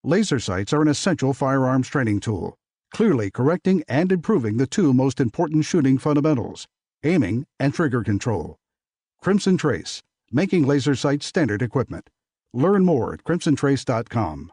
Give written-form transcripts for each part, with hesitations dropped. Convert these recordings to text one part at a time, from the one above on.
Laser sights are an essential firearms training tool, clearly correcting and improving the two most important shooting fundamentals, aiming and trigger control. Crimson Trace, making laser sights standard equipment. Learn more at crimsontrace.com.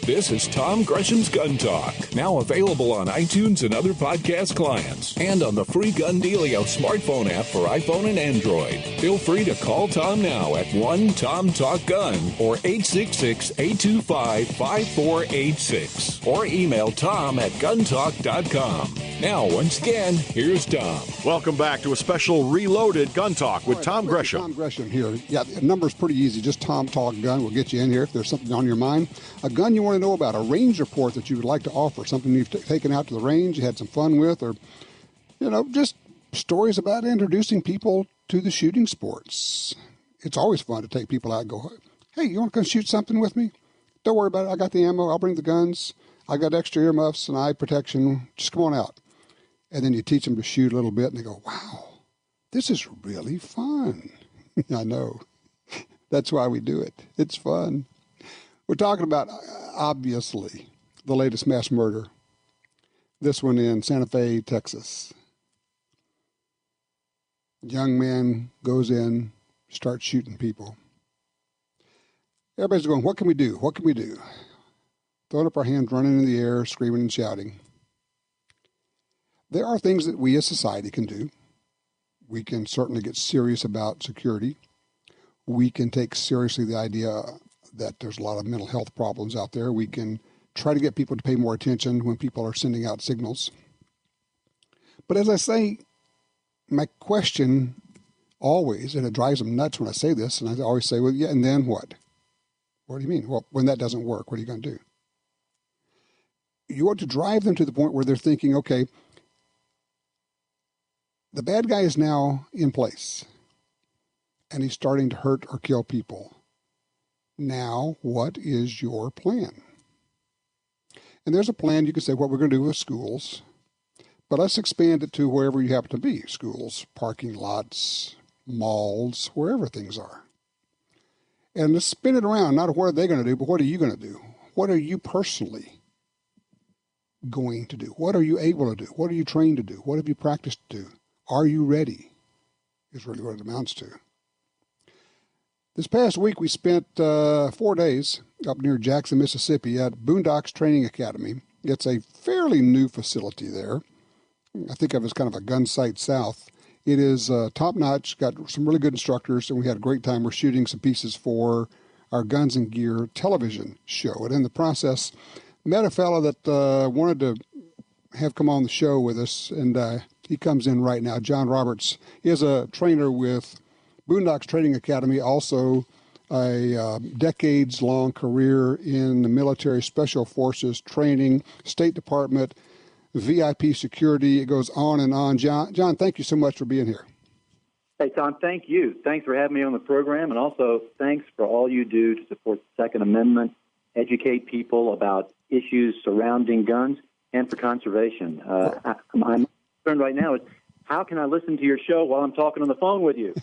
This is Tom Gresham's Gun Talk, now available on iTunes and other podcast clients, and on the free Gun Dealio smartphone app for iPhone and Android. Feel free to call Tom now at 1-TOM-TALK-GUN or 866-825-5486, or email Tom at guntalk.com. Now, once again, here's Tom. Welcome back to a special reloaded Gun Talk with Tom Gresham. Tom Gresham here. Yeah, the number's pretty easy. Just Tom Talk Gun will get you in here if there's something on your mind. A gun you want to know about, a range report that you would like to offer, something you've taken out to the range, you had some fun with, or, just stories about introducing people to the shooting sports. It's always fun to take people out and go, hey, you want to come shoot something with me? Don't worry about it. I got the ammo. I'll bring the guns. I got extra earmuffs and eye protection. Just come on out. And then you teach them to shoot a little bit, and they go, wow, this is really fun. I know. That's why we do it. It's fun. We're talking about, obviously, the latest mass murder. This one in Santa Fe, Texas. Young man goes in, starts shooting people. Everybody's going, what can we do? What can we do? Throwing up our hands, running in the air, screaming and shouting. There are things that we as society can do. We can certainly get serious about security. We can take seriously the idea that there's a lot of mental health problems out there. We can try to get people to pay more attention when people are sending out signals. But as I say, my question always, and it drives them nuts when I say this, and I always say, well, yeah, and then what? What do you mean? Well, when that doesn't work, what are you going to do? You want to drive them to the point where they're thinking, okay, the bad guy is now in place, and he's starting to hurt or kill people. Now, what is your plan? And there's a plan. You can say what we're going to do with schools, but let's expand it to wherever you happen to be. Schools, parking lots, malls, wherever things are. And let's spin it around, not what are they going to do, but what are you going to do? What are you personally going to do? What are you able to do? What are you trained to do? What have you practiced to do? Are you ready? Is really what it amounts to. This past week, we spent 4 days up near Jackson, Mississippi at Boondocks Training Academy. It's a fairly new facility there. I think of it as kind of a gun sight south. It is top-notch, got some really good instructors, and we had a great time. We're shooting some pieces for our Guns and Gear television show. And in the process, met a fellow that wanted to have come on the show with us, and he comes in right now, John Roberts. He is a trainer with Boondocks Training Academy, also a decades-long career in the military special forces training, State Department, VIP security. It goes on and on. John, thank you so much for being here. Hey, Tom, thank you. Thanks for having me on the program, and also thanks for all you do to support the Second Amendment, educate people about issues surrounding guns, and for conservation. I'm concerned right now is how can I listen to your show while I'm talking on the phone with you?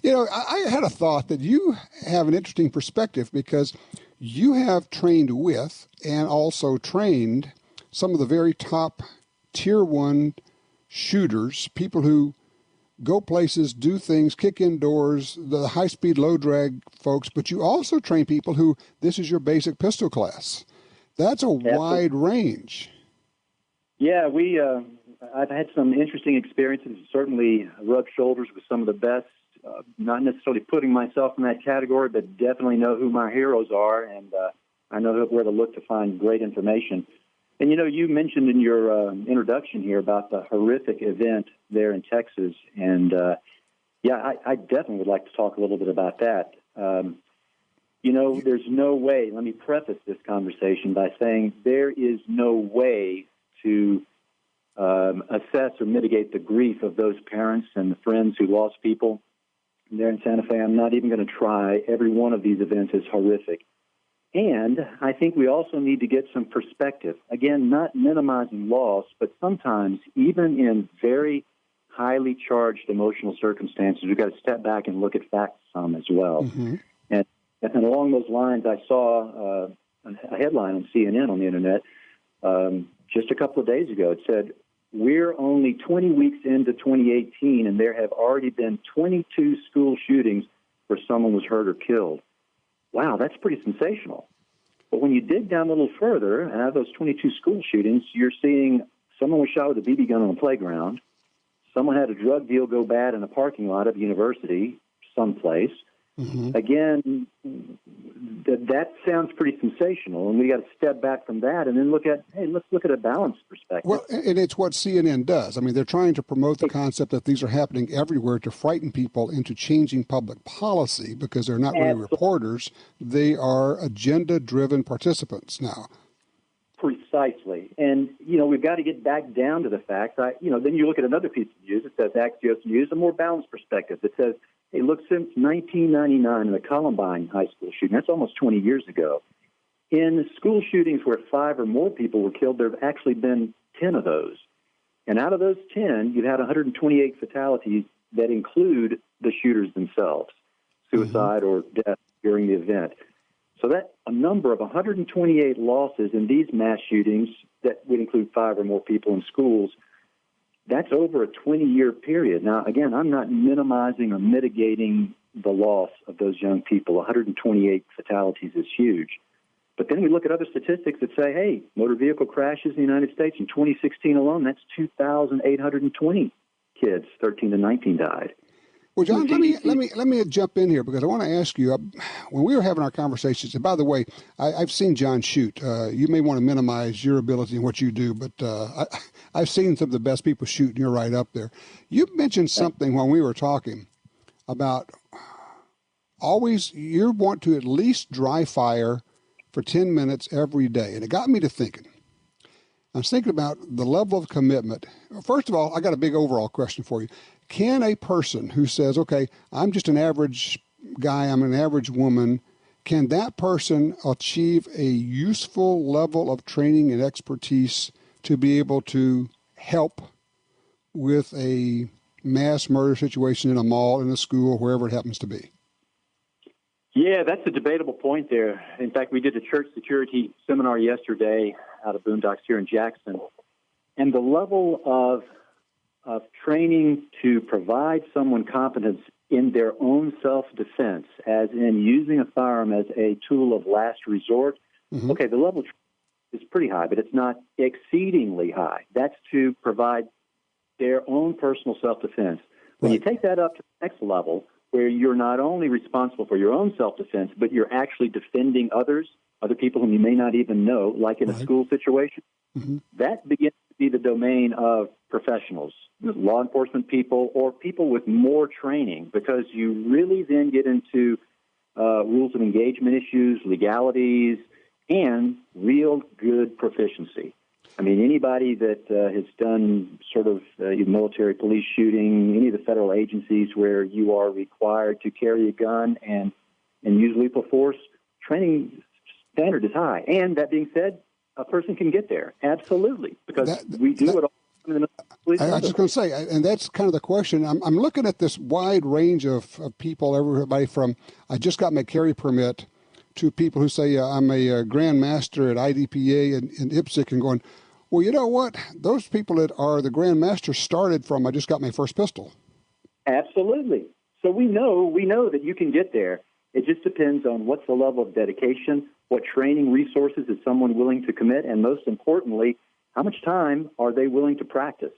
I had a thought that you have an interesting perspective because you have trained with and also trained some of the very top tier one shooters, people who go places, do things, kick indoors, the high-speed, low-drag folks, but you also train people who, this is your basic pistol class. That's a wide range. Yeah, I've had some interesting experiences, certainly rubbed shoulders with some of the best, not necessarily putting myself in that category, but definitely know who my heroes are, and I know where to look to find great information. And, you mentioned in your introduction here about the horrific event there in Texas, and, I definitely would like to talk a little bit about that. There's no way, let me preface this conversation by saying there is no way to assess or mitigate the grief of those parents and the friends who lost people there in Santa Fe. I'm not even going to try. Every one of these events is horrific. And I think we also need to get some perspective. Again, not minimizing loss, but sometimes even in very highly charged emotional circumstances, we've got to step back and look at facts some as well. Mm-hmm. And along those lines, I saw a headline on CNN on the internet just a couple of days ago. It said, we're only 20 weeks into 2018, and there have already been 22 school shootings where someone was hurt or killed. Wow, that's pretty sensational. But when you dig down a little further, and out of those 22 school shootings, you're seeing someone was shot with a BB gun on a playground, someone had a drug deal go bad in a parking lot of a university someplace. Mm-hmm. Again, that sounds pretty sensational, and we got to step back from that and then let's look at a balanced perspective. Well, and it's what CNN does. I mean, they're trying to promote the concept that these are happening everywhere to frighten people into changing public policy because they're not really reporters. They are agenda-driven participants now. Precisely. And, we've got to get back down to the fact that, then you look at another piece of news. It says Axios News, a more balanced perspective. It says, hey, look, since 1999 in the Columbine high school shooting, that's almost 20 years ago, in school shootings where 5 or more people were killed, there have actually been 10 of those. And out of those 10, you've had 128 fatalities that include the shooters themselves, suicide or death during the event. So that a number of 128 losses in these mass shootings that would include 5 or more people in schools, that's over a 20-year period. Now, again, I'm not minimizing or mitigating the loss of those young people. 128 fatalities is huge. But then we look at other statistics that say, hey, motor vehicle crashes in the United States in 2016 alone, that's 2,820 kids, 13 to 19 died. Well, John, let me jump in here because I want to ask you, when we were having our conversations, and by the way, I've seen John shoot. You may want to minimize your ability in what you do, but I've seen some of the best people shoot, and you're right up there. You mentioned something when we were talking about you want to at least dry fire for 10 minutes every day, and it got me to thinking. I was thinking about the level of commitment. First of all, I got a big overall question for you. Can a person who says, okay, I'm just an average guy, I'm an average woman, can that person achieve a useful level of training and expertise to be able to help with a mass murder situation in a mall, in a school, wherever it happens to be? Yeah, that's a debatable point there. In fact, we did a church security seminar yesterday out of Boondocks here in Jackson, and the level of training to provide someone competence in their own self-defense, as in using a firearm as a tool of last resort, okay, the level is pretty high, but it's not exceedingly high. That's to provide their own personal self-defense. When you take that up to the next level, where you're not only responsible for your own self-defense, but you're actually defending other people whom you may not even know, like in a school situation, that begins to be the domain of professionals, law enforcement people, or people with more training, because you really then get into rules of engagement issues, legalities, and real good proficiency. I mean, anybody that has done sort of military police shooting, any of the federal agencies where you are required to carry a gun and use lethal force, training standard is high. And that being said, a person can get there, absolutely, because we do it all. I was just going to say, and that's kind of the question. I'm looking at this wide range of people, everybody from I just got my carry permit to people who say I'm a Grand Master at IDPA in IPSC and going, well, you know what? Those people that are the Grand Master started from I just got my first pistol. Absolutely. So we know that you can get there. It just depends on what's the level of dedication, what training resources is someone willing to commit, and most importantly, how much time are they willing to practice?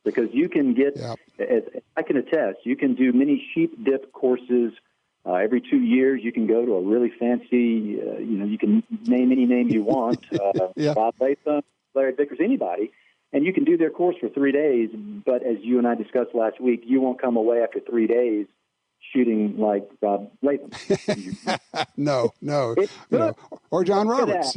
Because you can get, as I can attest, you can do many sheep dip courses every 2 years. You can go to a really fancy, you can name any name you want, Bob Latham, Larry Vickers, anybody, and you can do their course for 3 days. But as you and I discussed last week, you won't come away after 3 days shooting like Rob Latham. No, or John Roberts,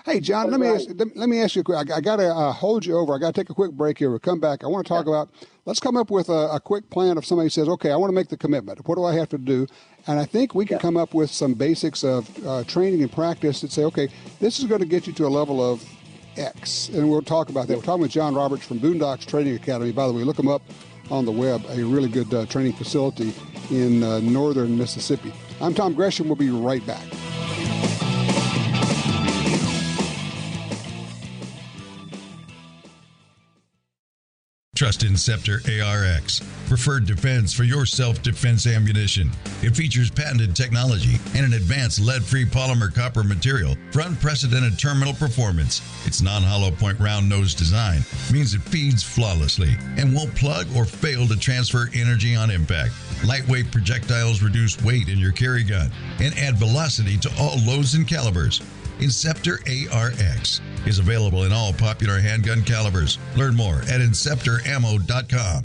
Hey, John, let me ask you a quick. I got to hold you over. I got to take a quick break here. We'll come back. I want to talk about. Let's come up with a quick plan. If somebody says, "Okay, I want to make the commitment. What do I have to do?" And I think we can come up with some basics of training and practice that say, "Okay, this is going to get you to a level of X," and we'll talk about that. We're talking with John Roberts from Boondocks Training Academy. By the way, look him up on the web. A really good training facility in northern Mississippi. I'm Tom Gresham. We'll be right back. Trust Inceptor ARX, preferred defense for your self-defense ammunition. It features patented technology and an advanced lead-free polymer copper material for unprecedented terminal performance. Its non-hollow point round nose design means it feeds flawlessly and won't plug or fail to transfer energy on impact. Lightweight projectiles reduce weight in your carry gun and add velocity to all loads and calibers. Inceptor ARX is available in all popular handgun calibers. Learn more at InceptorAmmo.com.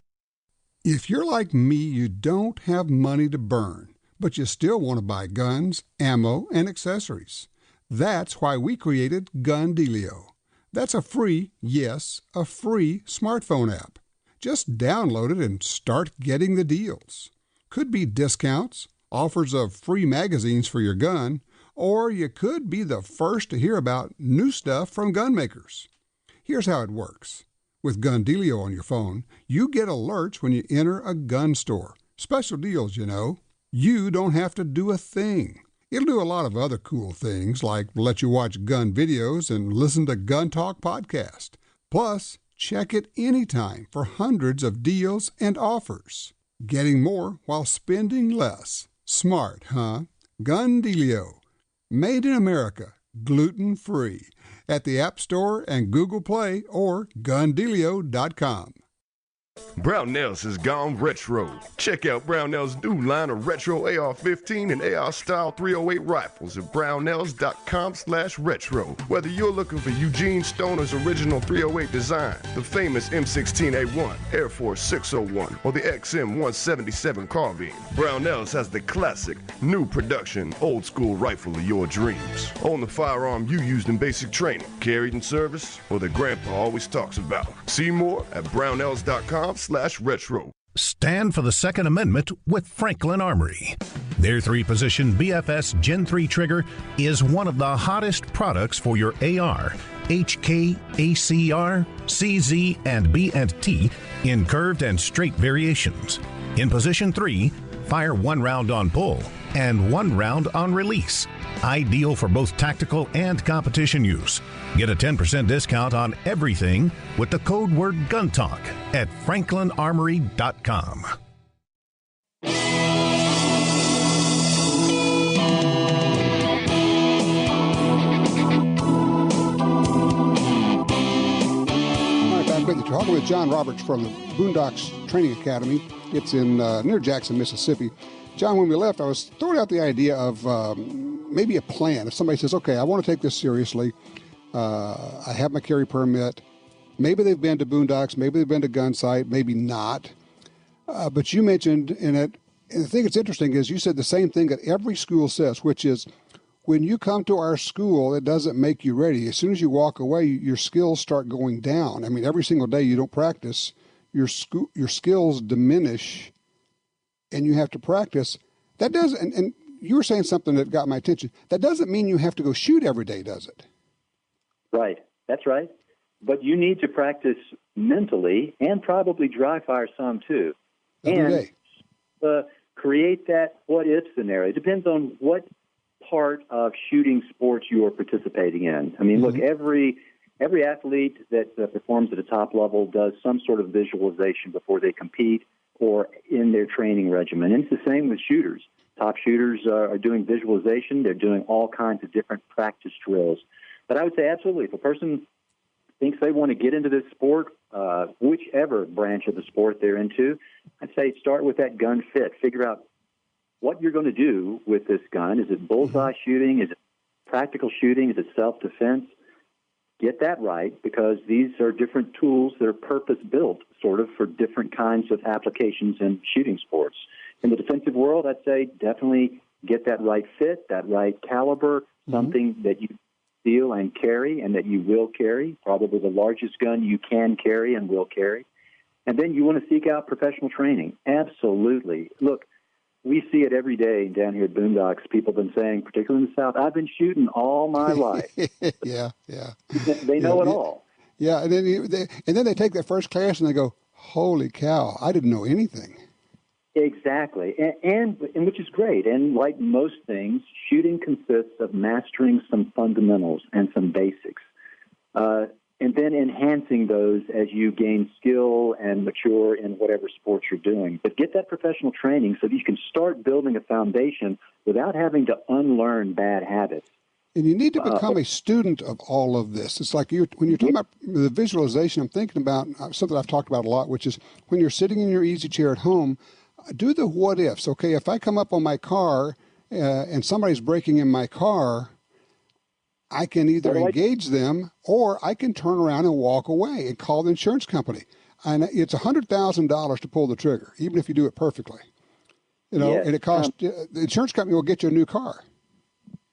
If you're like me, you don't have money to burn, but you still want to buy guns, ammo, and accessories. That's why we created Gun Dealio. That's a free smartphone app. Just download it and start getting the deals. Could be discounts, offers of free magazines for your gun, or you could be the first to hear about new stuff from gun makers. Here's how it works. With Gun Dealio on your phone, you get alerts when you enter a gun store. Special deals, You don't have to do a thing. It'll do a lot of other cool things, like let you watch gun videos and listen to Gun Talk podcast. Plus, check it anytime for hundreds of deals and offers. Getting more while spending less. Smart, huh? Gun Dealio. Made in America, gluten-free. At the App Store and Google Play or GunDealio.com. Brownells has gone retro. Check out Brownells' new line of retro AR-15 and AR-style 308 rifles at Brownells.com/retro. Whether you're looking for Eugene Stoner's original 308 design, the famous M16A1, Air Force 601, or the XM177 carbine, Brownells has the classic, new production, old-school rifle of your dreams. Own the firearm you used in basic training, carried in service, or that Grandpa always talks about. See more at Brownells.com/retro. Stand for the Second Amendment with Franklin Armory. Their 3-position BFS Gen 3 trigger is one of the hottest products for your AR, HK, ACR, CZ, and B&T in curved and straight variations. In position 3, fire 1 round on pull and 1 round on release. Ideal for both tactical and competition use. Get a 10% discount on everything with the code word GUNTALK at franklinarmory.com. All right, back with you. Talking with John Roberts from the Boondocks Training Academy. It's in near Jackson, Mississippi. John, when we left, I was throwing out the idea of maybe a plan. If somebody says, okay, I want to take this seriously, I have my carry permit, maybe they've been to Boondocks, maybe they've been to Gunsight, maybe not. But you mentioned in it, and the thing that's interesting is you said the same thing that every school says, which is when you come to our school, it doesn't make you ready. As soon as you walk away, your skills start going down. I mean, every single day you don't practice, your skills diminish, and you have to practice. That doesn't, and you were saying something that got my attention. That doesn't mean you have to go shoot every day, does it? Right. That's right. But you need to practice mentally and probably dry fire some too. Every day. Create that what-if scenario. It depends on what part of shooting sports you are participating in. I mean, look, every athlete that performs at a top level does some sort of visualization before they compete or in their training regimen. And it's the same with shooters. Top shooters are doing visualization. They're doing all kinds of different practice drills. But I would say absolutely, if a person thinks they want to get into this sport, whichever branch of the sport they're into, I'd say start with that gun fit. Figure out what you're going to do with this gun. Is it bullseye shooting? Is it practical shooting? Is it self-defense? Get that right, because these are different tools that are purpose-built sort of for different kinds of applications in shooting sports. In the defensive world, I'd say definitely get that right fit, that right caliber, something that you feel and carry and that you will carry, probably the largest gun you can carry and will carry. And then you want to seek out professional training. Absolutely. Look, we see it every day down here at Boondocks. People have been saying, particularly in the South, I've been shooting all my life. Yeah. They know it all. Yeah, and then they take that first class and they go, holy cow, I didn't know anything. Exactly, and which is great. And like most things, shooting consists of mastering some fundamentals and some basics, and then enhancing those as you gain skill and mature in whatever sport you're doing. But get that professional training so that you can start building a foundation without having to unlearn bad habits. And you need to become a student of all of this. It's like when you're talking about the visualization, I'm thinking about something I've talked about a lot, which is when you're sitting in your easy chair at home, do the what ifs. Okay, if I come up on my car and somebody's breaking in my car, I can either engage them or I can turn around and walk away and call the insurance company. And it's $100,000 to pull the trigger, even if you do it perfectly. And it costs the insurance company will get you a new car.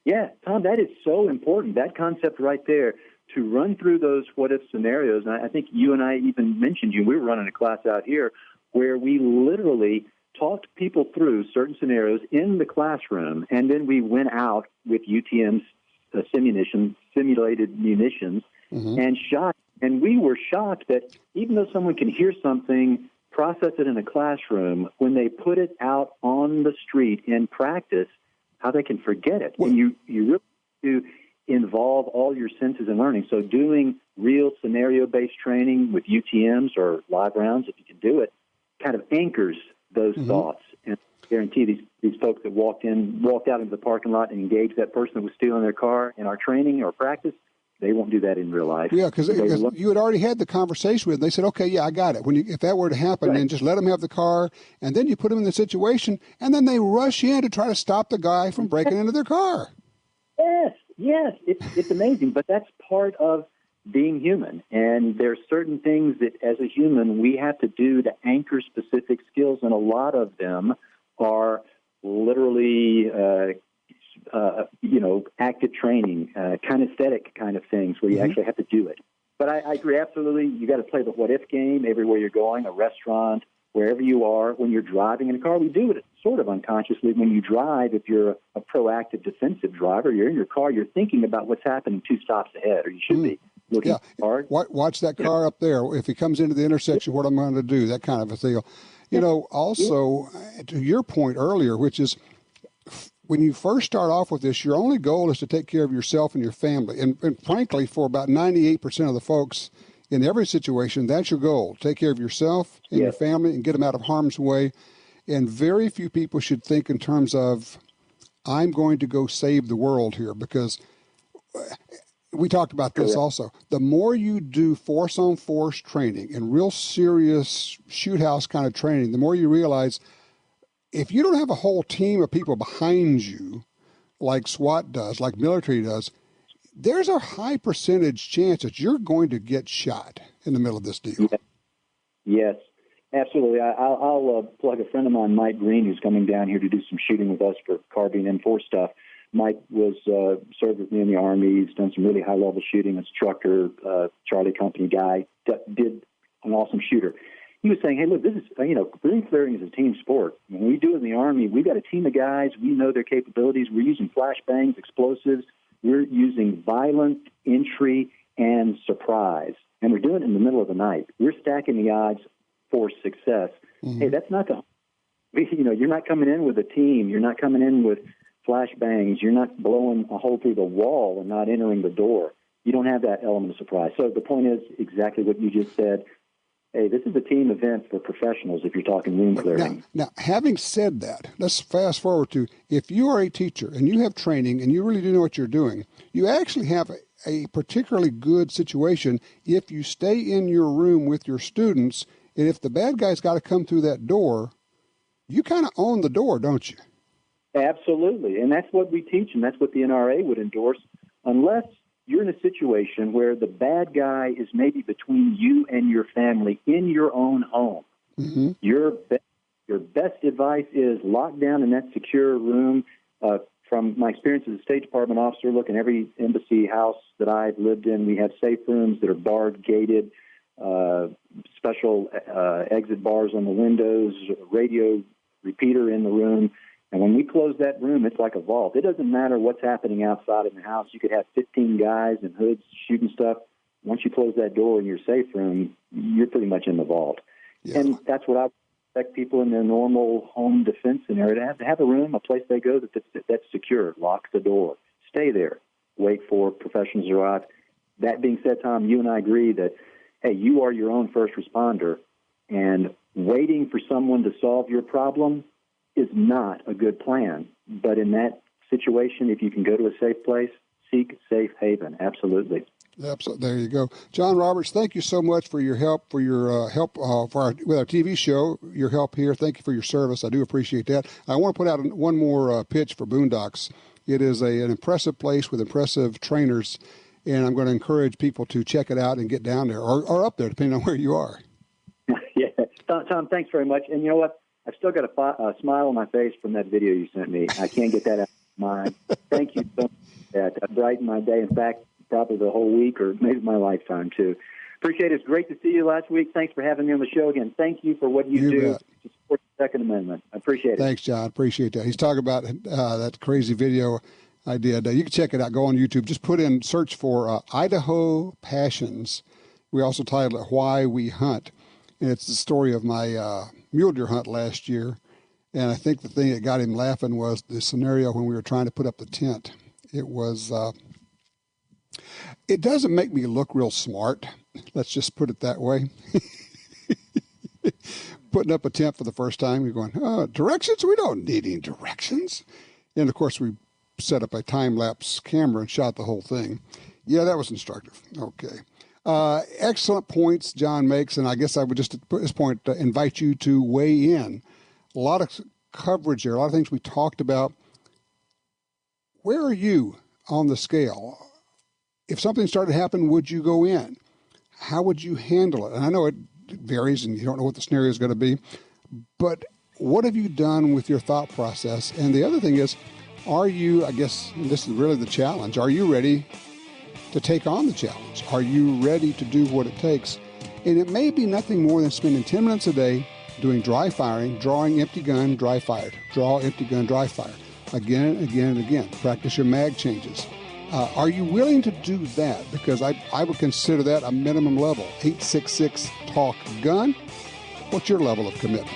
Yeah, Tom, that is so important. That concept right there, to run through those what-if scenarios. And I think you and I even mentioned we were running a class out here where we literally talked people through certain scenarios in the classroom, and then we went out with UTM's simulated munitions and shot. And we were shocked that even though someone can hear something, process it in a classroom, when they put it out on the street in practice, how they can forget it. And you really do involve all your senses in learning. So doing real scenario-based training with UTMs or live rounds, if you can do it, kind of anchors those thoughts. And I guarantee these folks that walked out into the parking lot and engaged that person that was stealing their car in our training or practice, they won't do that in real life. Yeah, because you had already had the conversation with them. They said, okay, yeah, I got it. If that were to happen, then just let them have the car, and then you put them in the situation, and then they rush in to try to stop the guy from breaking into their car. Yes, it's amazing, but that's part of being human. And there's certain things that, as a human, we have to do to anchor specific skills, and a lot of them are literally active training, kinesthetic kind of things where you actually have to do it. But I agree, absolutely. You got to play the what-if game everywhere you're going, a restaurant, wherever you are. When you're driving in a car, we do it sort of unconsciously. When you drive, if you're a proactive defensive driver, you're in your car, you're thinking about what's happening 2 stops ahead, or you should be looking hard. Watch that car up there. If he comes into the intersection, what am I going to do? That kind of a deal. Also, to your point earlier, which is, when you first start off with this, your only goal is to take care of yourself and your family. And frankly, for about 98% of the folks in every situation, that's your goal. Take care of yourself and your family and get them out of harm's way. And very few people should think in terms of, I'm going to go save the world here, because we talked about this also. The more you do force-on-force training and real serious shoot-house kind of training, the more you realize if you don't have a whole team of people behind you, like SWAT does, like military does, there's a high percentage chance that you're going to get shot in the middle of this deal. Yes, absolutely. I'll plug a friend of mine, Mike Green, who's coming down here to do some shooting with us for carbine M4 stuff. Mike was served with me in the Army. He's done some really high-level shooting as a trucker, Charlie Company guy, did an awesome shooter. He was saying, hey, look, this is, green clearing is a team sport. When we do it in the Army, we've got a team of guys. We know their capabilities. We're using flashbangs, explosives. We're using violent entry and surprise. And we're doing it in the middle of the night. We're stacking the odds for success. Hey, that's not you're not coming in with a team. You're not coming in with flashbangs. You're not blowing a hole through the wall and not entering the door. You don't have that element of surprise. So the point is exactly what you just said. Hey, this is a team event for professionals if you're talking wound clearing. Now, having said that, let's fast forward to, if you are a teacher and you have training and you really do know what you're doing, you actually have a particularly good situation if you stay in your room with your students, and if the bad guy's got to come through that door, you kind of own the door, don't you? Absolutely, and that's what we teach, and that's what the NRA would endorse, unless you're in a situation where the bad guy is maybe between you and your family in your own home. Your your best advice is lock down in that secure room. From my experience as a State Department officer, look, in every embassy house that I've lived in, we have safe rooms that are barred, gated, special exit bars on the windows, radio repeater in the room. And when we close that room, it's like a vault. It doesn't matter what's happening outside in the house. You could have 15 guys in hoods shooting stuff. Once you close that door in your safe room, you're pretty much in the vault. Yeah. And that's what I expect people in their normal home defense scenario to have a room, a place they go that's secure. Lock the door. Stay there. Wait for professionals to arrive. That being said, Tom, you and I agree that, hey, you are your own first responder, and waiting for someone to solve your problem is not a good plan. But in that situation, if you can go to a safe place, seek safe haven. Absolutely. Absolutely. There you go. John Roberts, thank you so much for your help, with our TV show, your help here. Thank you for your service. I do appreciate that. I want to put out one more pitch for Boondocks. It is an impressive place with impressive trainers, and I'm going to encourage people to check it out and get down there or up there, depending on where you are. Yeah. Tom, thanks very much. And you know what? I've still got a smile on my face from that video you sent me. I can't get that out of my mind. Thank you so much. That brightened my day. In fact, probably the whole week or maybe my lifetime, too. Appreciate it. It's great to see you last week. Thanks for having me on the show again. Thank you for what you do to support the Second Amendment. I appreciate it. Thanks, John. Appreciate that. He's talking about that crazy video I did. You can check it out. Go on YouTube. Just search for Idaho Passions. We also titled it Why We Hunt. And it's the story of my mule deer hunt last year. And I think the thing that got him laughing was the scenario when we were trying to put up the tent. It was... It doesn't make me look real smart. Let's just put it that way. Putting up a tent for the first time, you're going, directions? We don't need any directions. And, of course, we set up a time-lapse camera and shot the whole thing. Yeah, that was instructive. Okay. Excellent points John makes, and I guess I would just, at this point, invite you to weigh in. A lot of coverage there, a lot of things we talked about. Where are you on the scale? If something started to happen, would you go in? How would you handle it? And I know it varies and you don't know what the scenario is going to be, but what have you done with your thought process? And the other thing is, are you, I guess, and this is really the challenge, are you ready to take on the challenge? Are you ready to do what it takes? And it may be nothing more than spending 10 minutes a day doing dry firing, drawing empty gun, dry fired, draw empty gun, dry fire, again and again and again. Practice your mag changes. Are you willing to do that? Because I would consider that a minimum level. 866-TALK-GUN. What's your level of commitment?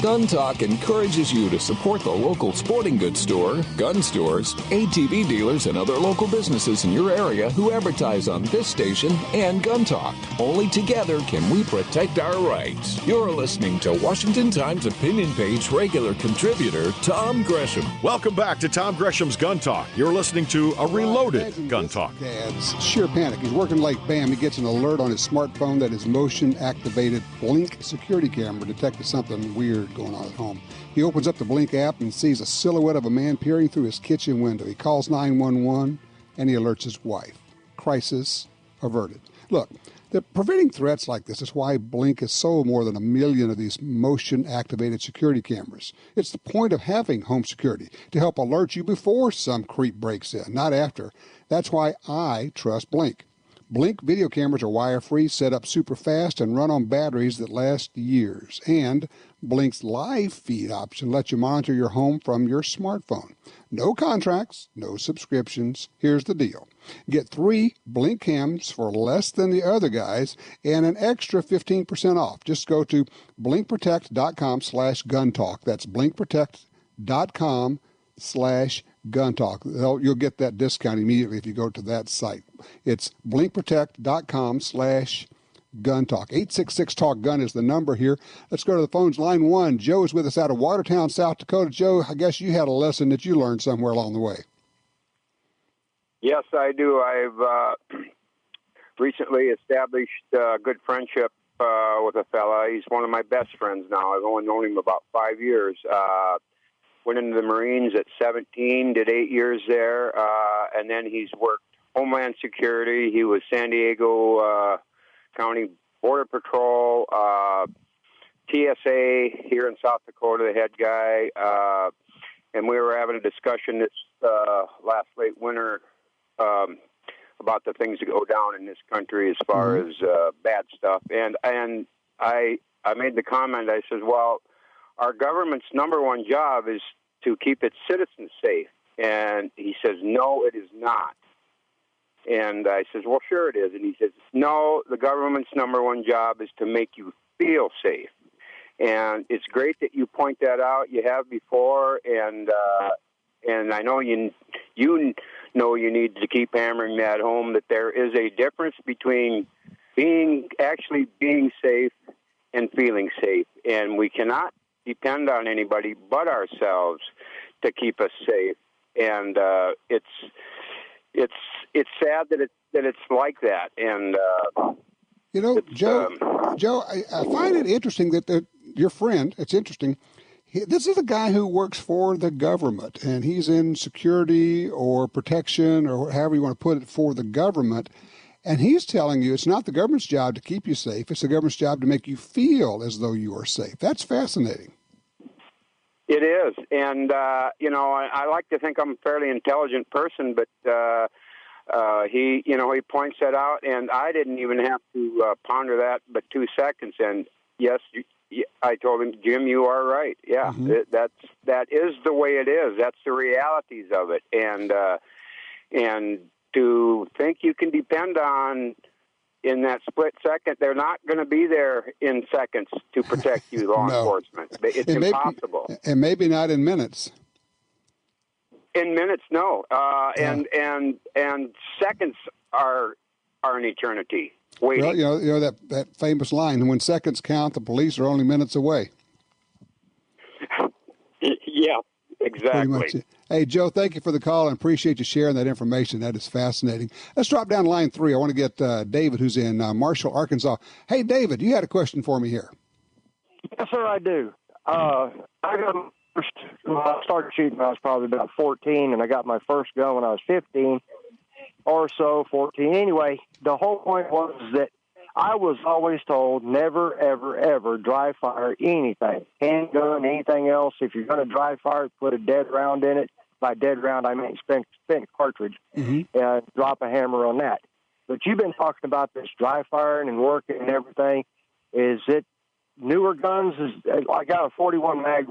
Gun Talk encourages you to support the local sporting goods store, gun stores, ATV dealers, and other local businesses in your area who advertise on this station and Gun Talk. Only together can we protect our rights. You're listening to Washington Times opinion page regular contributor Tom Gresham. Welcome back to Tom Gresham's Gun Talk. You're listening to a reloaded Gun Talk. Dad's sheer panic. He's working late. Bam, he gets an alert on his smartphone that his motion-activated Blink security camera detected something weird going on at home. He opens up the Blink app and sees a silhouette of a man peering through his kitchen window. He calls 911 and he alerts his wife. Crisis averted. Look, preventing threats like this is why Blink has sold more than 1 million of these motion-activated security cameras. It's the point of having home security, to help alert you before some creep breaks in, not after. That's why I trust Blink. Blink video cameras are wire-free, set up super fast, and run on batteries that last years. And Blink's live feed option lets you monitor your home from your smartphone. No contracts, no subscriptions. Here's the deal. Get 3 Blink cams for less than the other guys and an extra 15% off. Just go to blinkprotect.com/guntalk. That's blinkprotect.com/guntalk. You'll get that discount immediately if you go to that site. It's blinkprotect.com/guntalk. 866-TALK-GUN is the number here. Let's go to the phones. Line 1. Joe is with us out of Watertown, South Dakota. Joe, I guess you had a lesson that you learned somewhere along the way. Yes, I do. I've recently established a good friendship with a fella. He's one of my best friends now. I've only known him about 5 years. went into the Marines at 17, did 8 years there, and then he's worked Homeland Security. He was San Diego County Border Patrol, TSA here in South Dakota, the head guy, and we were having a discussion this last late winter about the things that go down in this country as far as bad stuff. And I made the comment, I said, well, our government's number one job is to keep its citizens safe. And he says, no, it is not. And I says, well, sure it is. And he says, no, the government's number one job is to make you feel safe. And it's great that you point that out. You have before, and I know you know you need to keep hammering that home, that there is a difference between being safe and feeling safe. And we cannot depend on anybody but ourselves to keep us safe. And it's sad that it's like that. And you know, Joe, I find it interesting that your friend. It's interesting. This is a guy who works for the government, and he's in security or protection or however you want to put it for the government. And he's telling you it's not the government's job to keep you safe. It's the government's job to make you feel as though you are safe. That's fascinating. It is. And, you know, I like to think I'm a fairly intelligent person, but he points that out, and I didn't even have to ponder that but 2 seconds. And, yes, I told him, Jim, you are right. Yeah, that is the way it is. That's the realities of it. And to think you can depend on in that split second, they're not going to be there in seconds to protect you, law enforcement. It's impossible. And maybe not in minutes. In minutes, no. And seconds are an eternity waiting. Well, you know that famous line, when seconds count, the police are only minutes away. Yeah, exactly. Hey, Joe, thank you for the call and appreciate you sharing that information. That is fascinating. Let's drop down line 3. I want to get David, who's in Marshall, Arkansas. Hey, David, you had a question for me here. Yes, sir, I do. I started shooting when I was probably about 14, and I got my first gun when I was 15 or so, 14. Anyway, the whole point was that I was always told never, ever, ever dry fire anything, handgun, anything else. If you're going to dry fire, put a dead round in it. By dead round, I mean spent cartridge, and drop a hammer on that. But you've been talking about this dry firing and working and everything. Is it newer guns? I got a 41 mag.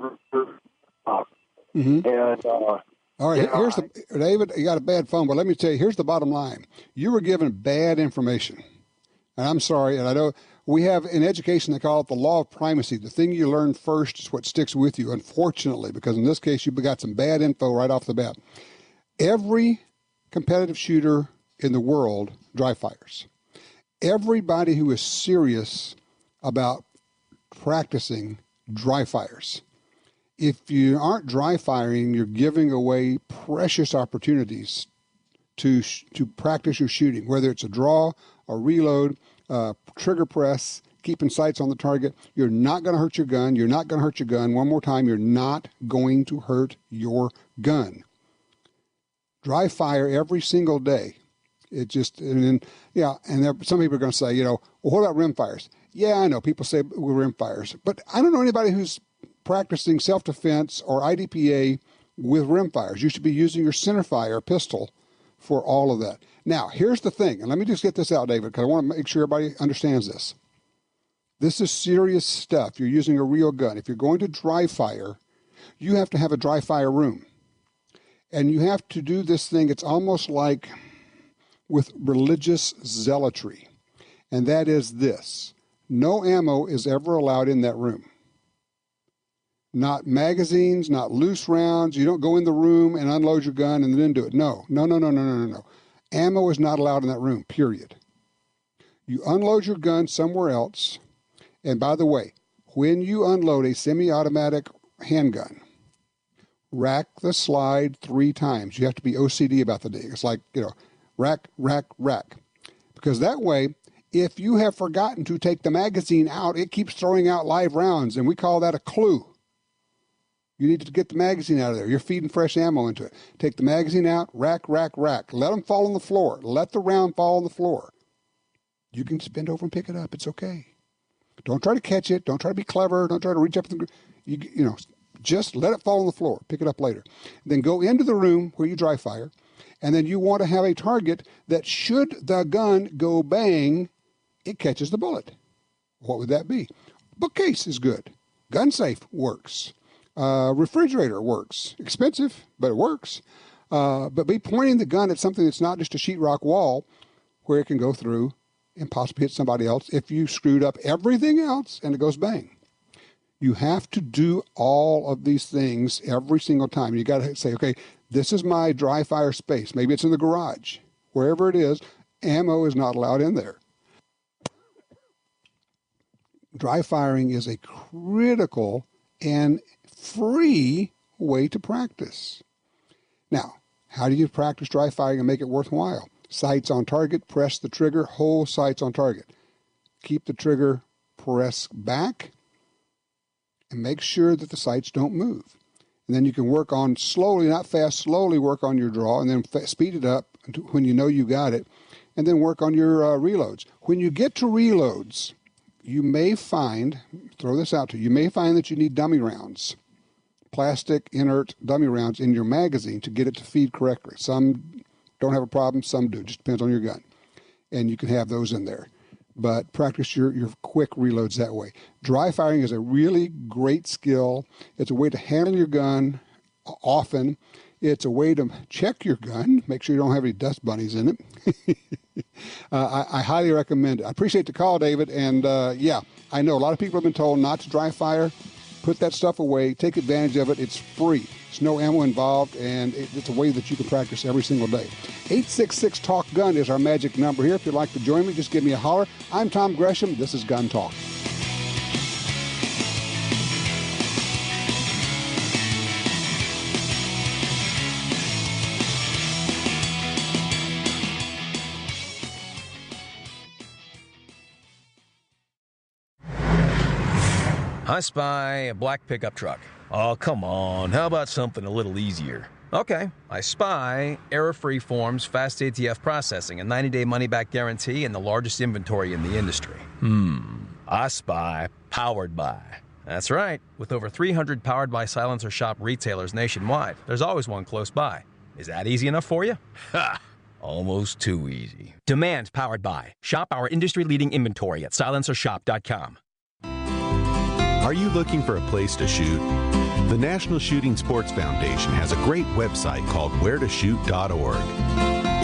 And all right, here's David, you got a bad phone, but let me tell you, here's the bottom line. You were given bad information. And I'm sorry, and I know we have in education, they call it the law of primacy. The thing you learn first is what sticks with you, unfortunately, because in this case, you got some bad info right off the bat. Every competitive shooter in the world dry fires. Everybody who is serious about practicing dry fires. If you aren't dry firing, you're giving away precious opportunities to practice your shooting, whether it's a draw, a reload, trigger press, keeping sights on the target. You're not going to hurt your gun. You're not going to hurt your gun. One more time, you're not going to hurt your gun. Dry fire every single day. It just, and some people are going to say, well, what about rim fires? Yeah, I know. People say rim fires. But I don't know anybody who's practicing self-defense or IDPA with rim fires. You should be using your centerfire pistol for all of that. Now, here's the thing, and let me just get this out, David, because I want to make sure everybody understands this. This is serious stuff. You're using a real gun. If you're going to dry fire, you have to have a dry fire room. And you have to do this thing, it's almost like with religious zealotry. And that is this. No ammo is ever allowed in that room. Not magazines, not loose rounds. You don't go in the room and unload your gun and then do it. No. Ammo is not allowed in that room, period. You unload your gun somewhere else. And by the way, when you unload a semi-automatic handgun, rack the slide 3 times. You have to be OCD about the thing. It's like, rack. Because that way, if you have forgotten to take the magazine out, it keeps throwing out live rounds, and we call that a clue. You need to get the magazine out of there. You're feeding fresh ammo into it. Take the magazine out, rack. Let them fall on the floor. Let the round fall on the floor. You can just bend over and pick it up. It's okay. Don't try to catch it. Don't try to be clever. Don't try to reach up. Just let it fall on the floor. Pick it up later. Then go into the room where you dry fire, and then you want to have a target that should the gun go bang, it catches the bullet. What would that be? Bookcase is good. Gun safe works. Refrigerator works. Expensive, but it works. But be pointing the gun at something that's not just a sheetrock wall where it can go through and possibly hit somebody else if you screwed up everything else and it goes bang. You have to do all of these things every single time. You got to say, okay, this is my dry fire space. Maybe it's in the garage. Wherever it is, ammo is not allowed in there. Dry firing is a critical and free way to practice. Now, how do you practice dry firing and make it worthwhile? Sights on target, press the trigger, hold sights on target. Keep the trigger pressed back and make sure that the sights don't move. And then you can work on slowly, not fast, slowly work on your draw and then speed it up when you know you got it, and then work on your reloads. When you get to reloads, you may find, throw this out to you, you may find that you need dummy rounds, plastic inert dummy rounds in your magazine to get it to feed correctly. Some don't have a problem, some do. Just depends on your gun. And you can have those in there. But practice your quick reloads that way. Dry firing is a really great skill. It's a way to handle your gun often. It's a way to check your gun, make sure you don't have any dust bunnies in it. I highly recommend it. I appreciate the call, David. And yeah, I know a lot of people have been told not to dry fire. Put that stuff away. Take advantage of it. It's free. There's no ammo involved, and it's a way that you can practice every single day. 866-TALK-GUN is our magic number here. If you'd like to join me, just give me a holler. I'm Tom Gresham. This is Gun Talk. I spy a black pickup truck. Oh, come on. How about something a little easier? Okay, I spy error-free forms, fast ATF processing, a 90-day money-back guarantee, and the largest inventory in the industry. I spy Powered By. That's right. With over 300 Powered By Silencer Shop retailers nationwide, there's always one close by. Is that easy enough for you? Ha! Almost too easy. Demand Powered By. Shop our industry-leading inventory at silencershop.com. Are you looking for a place to shoot? The National Shooting Sports Foundation has a great website called wheretoshoot.org.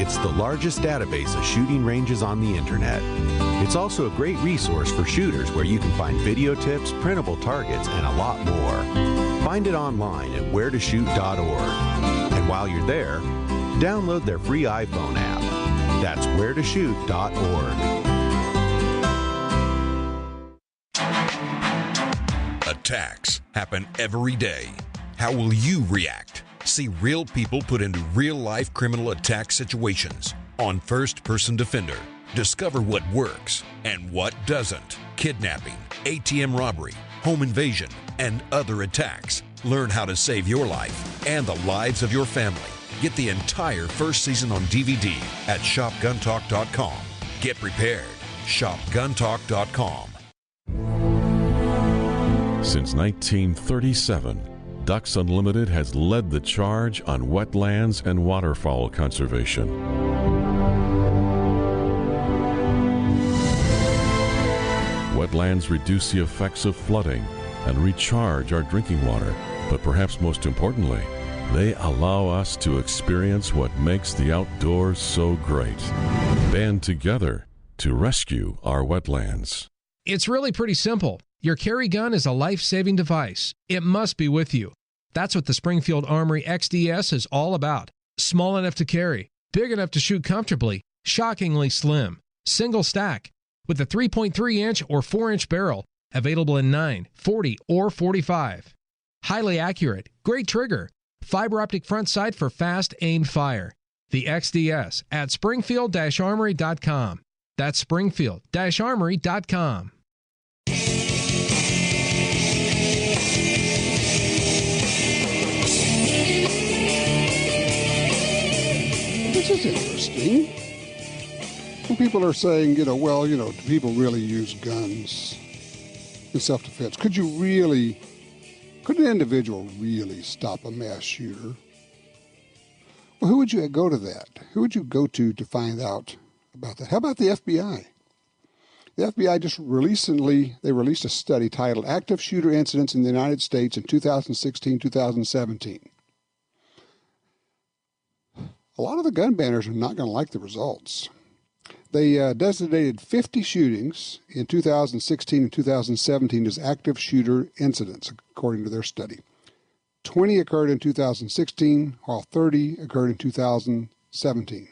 It's the largest database of shooting ranges on the internet. It's also a great resource for shooters where you can find video tips, printable targets, and a lot more. Find it online at wheretoshoot.org. And while you're there, download their free iPhone app. That's wheretoshoot.org. Attacks happen every day. How will you react? See real people put into real-life criminal attack situations on First Person Defender. Discover what works and what doesn't. Kidnapping, ATM robbery, home invasion, and other attacks. Learn how to save your life and the lives of your family. Get the entire first season on DVD at shopguntalk.com. Get prepared. shopguntalk.com. Since 1937, Ducks Unlimited has led the charge on wetlands and waterfowl conservation. Wetlands reduce the effects of flooding and recharge our drinking water, but perhaps most importantly, they allow us to experience what makes the outdoors so great. Band together to rescue our wetlands. It's really pretty simple. Your carry gun is a life-saving device. It must be with you. That's what the Springfield Armory XDS is all about. Small enough to carry, big enough to shoot comfortably, shockingly slim, single stack, with a 3.3-inch or 4-inch barrel, available in 9, 40, or 45. Highly accurate, great trigger, fiber optic front sight for fast aimed fire. The XDS at springfield-armory.com. That's springfield-armory.com. that's interesting. Some people are saying, do people really use guns in self-defense? Could an individual really stop a mass shooter? Well, who would you go to that? Who would you go to find out about that? How about the FBI? The FBI just released a study titled Active Shooter Incidents in the United States in 2016-2017. A lot of the gun banners are not going to like the results. They designated 50 shootings in 2016 and 2017 as active shooter incidents, according to their study. 20 occurred in 2016, while 30 occurred in 2017.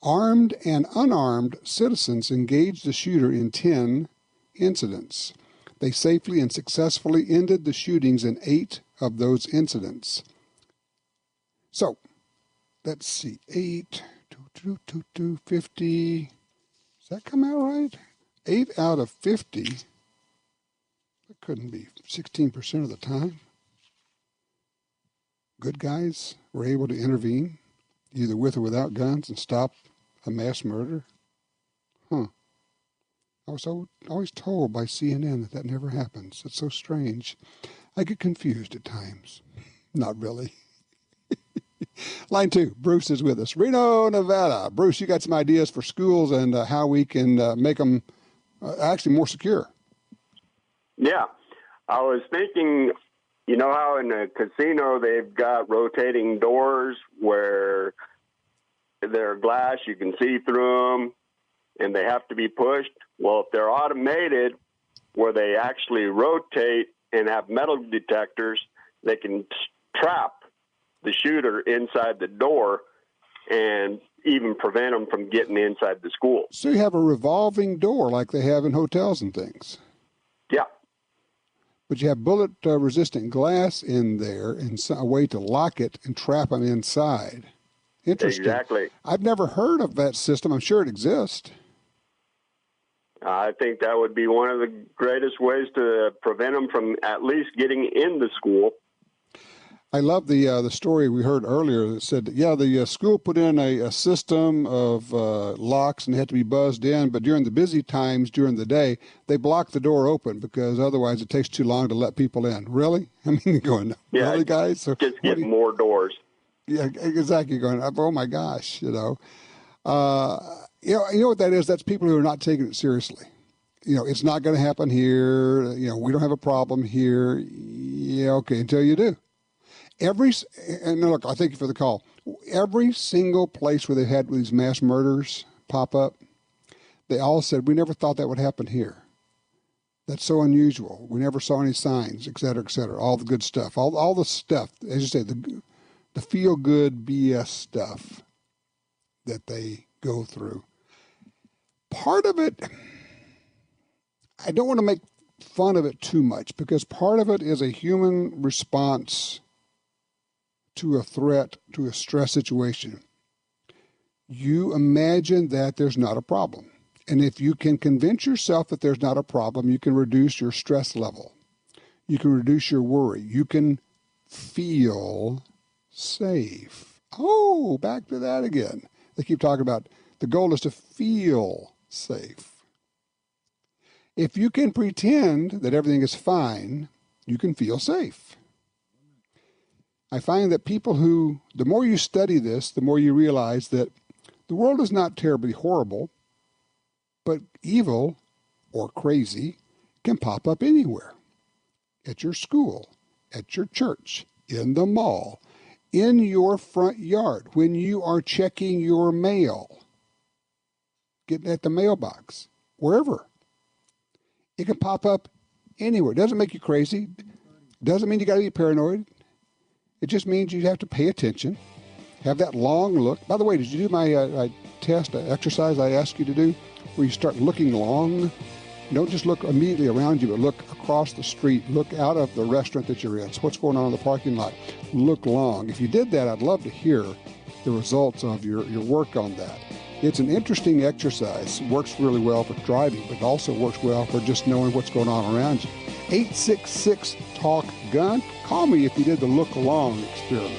Armed and unarmed citizens engaged the shooter in 10 incidents. They safely and successfully ended the shootings in 8 of those incidents. So, let's see, 8, 50. Does that come out right? 8 out of 50. That couldn't be 16% of the time. Good guys were able to intervene, either with or without guns, and stop a mass murder. I was always told by CNN that never happens. It's so strange. I get confused at times. Not really. Line 2, Bruce is with us. Reno, Nevada. Bruce, you got some ideas for schools and how we can make them actually more secure. Yeah. I was thinking, you know how in a casino they've got rotating doors where they're glass, you can see through them, and they have to be pushed? Well, if they're automated, where they actually rotate and have metal detectors, they can trap the shooter inside the door and even prevent them from getting inside the school. So you have a revolving door like they have in hotels and things. Yeah. But you have bullet-resistant glass in there and a way to lock it and trap them inside. Interesting. Exactly. I've never heard of that system. I'm sure it exists. I think that would be one of the greatest ways to prevent them from at least getting in the school. I love the story we heard earlier that said, the school put in a system of locks and they had to be buzzed in, but during the busy times during the day, they block the door open because otherwise it takes too long to let people in. Really? I mean, going, really, guys? So, just get more doors. Yeah, exactly. Going, oh my gosh, You know what that is? That's people who are not taking it seriously. It's not going to happen here. We don't have a problem here. Yeah, okay, until you do. And look, I thank you for the call. Every single place where they've had these mass murders pop up, they all said, we never thought that would happen here. That's so unusual. We never saw any signs, et cetera, all the good stuff. All the stuff, as you say, the feel-good BS stuff that they go through. Part of it, I don't want to make fun of it too much because part of it is a human response to a threat, to a stress situation. You imagine that there's not a problem. And if you can convince yourself that there's not a problem, you can reduce your stress level. You can reduce your worry. You can feel safe. Oh, back to that again. They keep talking about the goal is to feel safe. If you can pretend that everything is fine, you can feel safe. I find that people who, the more you study this, the more you realize that the world is not terribly horrible, but evil or crazy can pop up anywhere. At your school, at your church, in the mall, in your front yard, when you are checking your mail, getting at the mailbox, wherever. It can pop up anywhere. It doesn't make you crazy. Doesn't mean you got to be paranoid. It just means you have to pay attention, have that long look. By the way, did you do my test, exercise I asked you to do, where you start looking long? Don't just look immediately around you, but look across the street. Look out of the restaurant that you're in. So what's going on in the parking lot? Look long. If you did that, I'd love to hear the results of your work on that. It's an interesting exercise. It works really well for driving, but also works well for just knowing what's going on around you. 866-TALK-GUN. Call me if you did the look long experiment.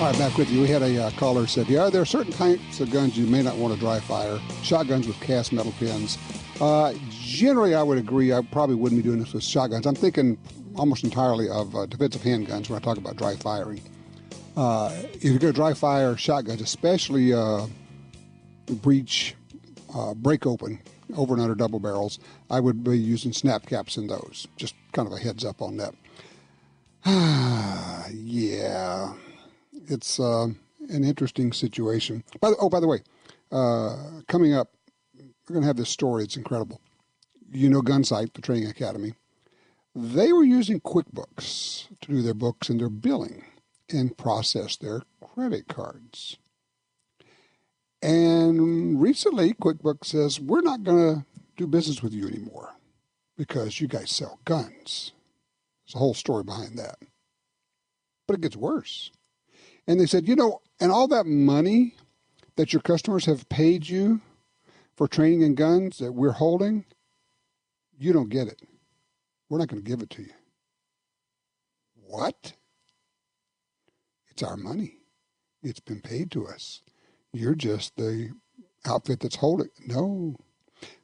All right, back with you. We had a caller who said, yeah, there are certain types of guns you may not want to dry fire. Shotguns with cast metal pins. Generally, I would agree. I probably wouldn't be doing this with shotguns. I'm thinking almost entirely of defensive handguns when I talk about dry firing. If you're going to dry fire shotguns, especially breech, break open, over and under double barrels, I would be using snap caps in those. Just kind of a heads up on that. Yeah, it's an interesting situation. By the way, coming up, we're going to have this story. It's incredible. You know Gunsight, the training academy. They were using QuickBooks to do their books and their billing and process their credit cards. And recently, QuickBooks says, we're not going to do business with you anymore because you guys sell guns. There's a whole story behind that. But it gets worse. And they said, and all that money that your customers have paid you for training in guns that we're holding, you don't get it. We're not going to give it to you. What? It's our money. It's been paid to us. You're just the outfit that's holding it. No.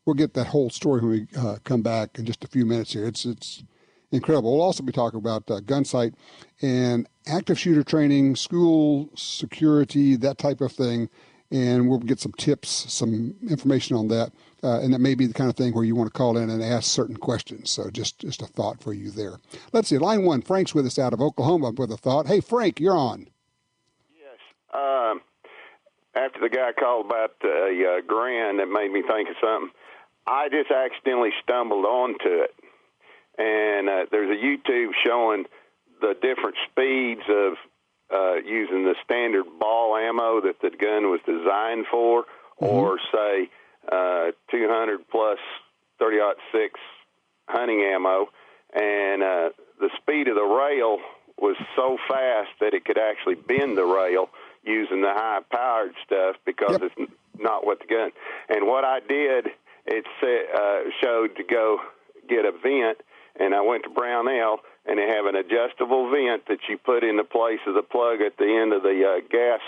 We'll get that whole story when we come back in just a few minutes here. It's incredible. We'll also be talking about Gunsight and active shooter training, school security, that type of thing. And we'll get some tips, some information on that. And that may be the kind of thing where you want to call in and ask certain questions. So just a thought for you there. Let's see. Line 1, Frank's with us out of Oklahoma with a thought. Hey, Frank, you're on. Yes. After the guy called about the grand, that made me think of something. I just accidentally stumbled onto it. And there's a YouTube showing the different speeds of using the standard ball ammo that the gun was designed for, or say 200 plus 30-06 hunting ammo, and the speed of the rail was so fast that it could actually bend the rail using the high-powered stuff because it's not what the gun. And what I did, it showed to go get a vent, and I went to Brownell, and they have an adjustable vent that you put in the place of the plug at the end of the gas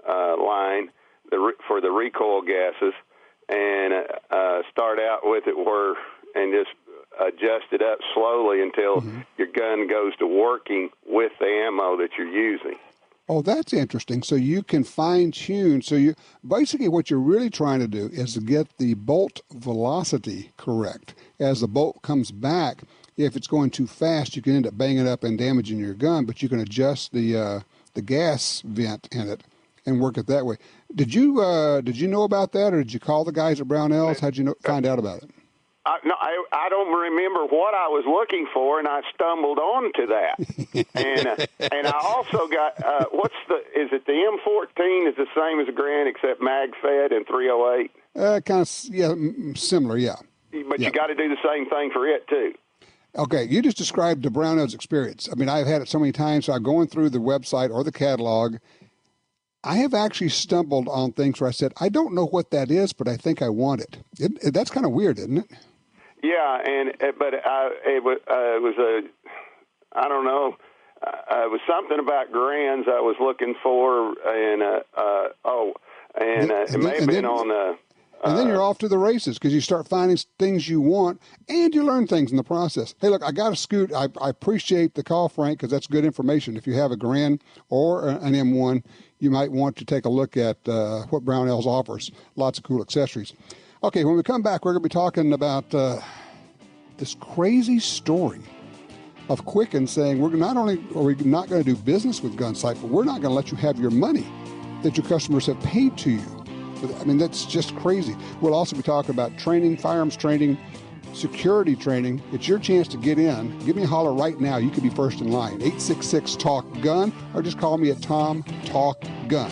line for the recoil gases, and start out with it and just adjust it up slowly until your gun goes to working with the ammo that you're using. Oh, that's interesting. So you can fine-tune. So you basically what you're really trying to do is to get the bolt velocity correct. As the bolt comes back, if it's going too fast, you can end up banging up and damaging your gun, but you can adjust the gas vent in it and work it that way. Did you know about that, or did you call the guys at Brownells? How'd you find out about it? No, I don't remember what I was looking for, and I stumbled onto that. and I also got is it the M14 is the same as the Grand except mag fed and 308? Kind of, similar, yeah. But you got to do the same thing for it too. Okay, you just described the Brownells experience. I mean, I've had it so many times. So I'm going through the website or the catalog. I have actually stumbled on things where I said, I don't know what that is, but I think I want it. That's kind of weird, isn't it? Yeah, but it was I don't know. It was something about Grands I was looking for, and it may have been on. And then you're off to the races because you start finding things you want, and you learn things in the process. Hey, look, I got a scoot. I appreciate the call, Frank, because that's good information. If you have a Grand or an M1, you might want to take a look at what Brownells offers. Lots of cool accessories. Okay, when we come back, we're going to be talking about this crazy story of Quicken saying we're not only are we not going to do business with Gunsight, but we're not going to let you have your money that your customers have paid to you. I mean, that's just crazy. We'll also be talking about training, firearms training, security training. It's your chance to get in. Give me a holler right now. You could be first in line. 866-TALK-GUN, or just call me at Tom Talk Gun.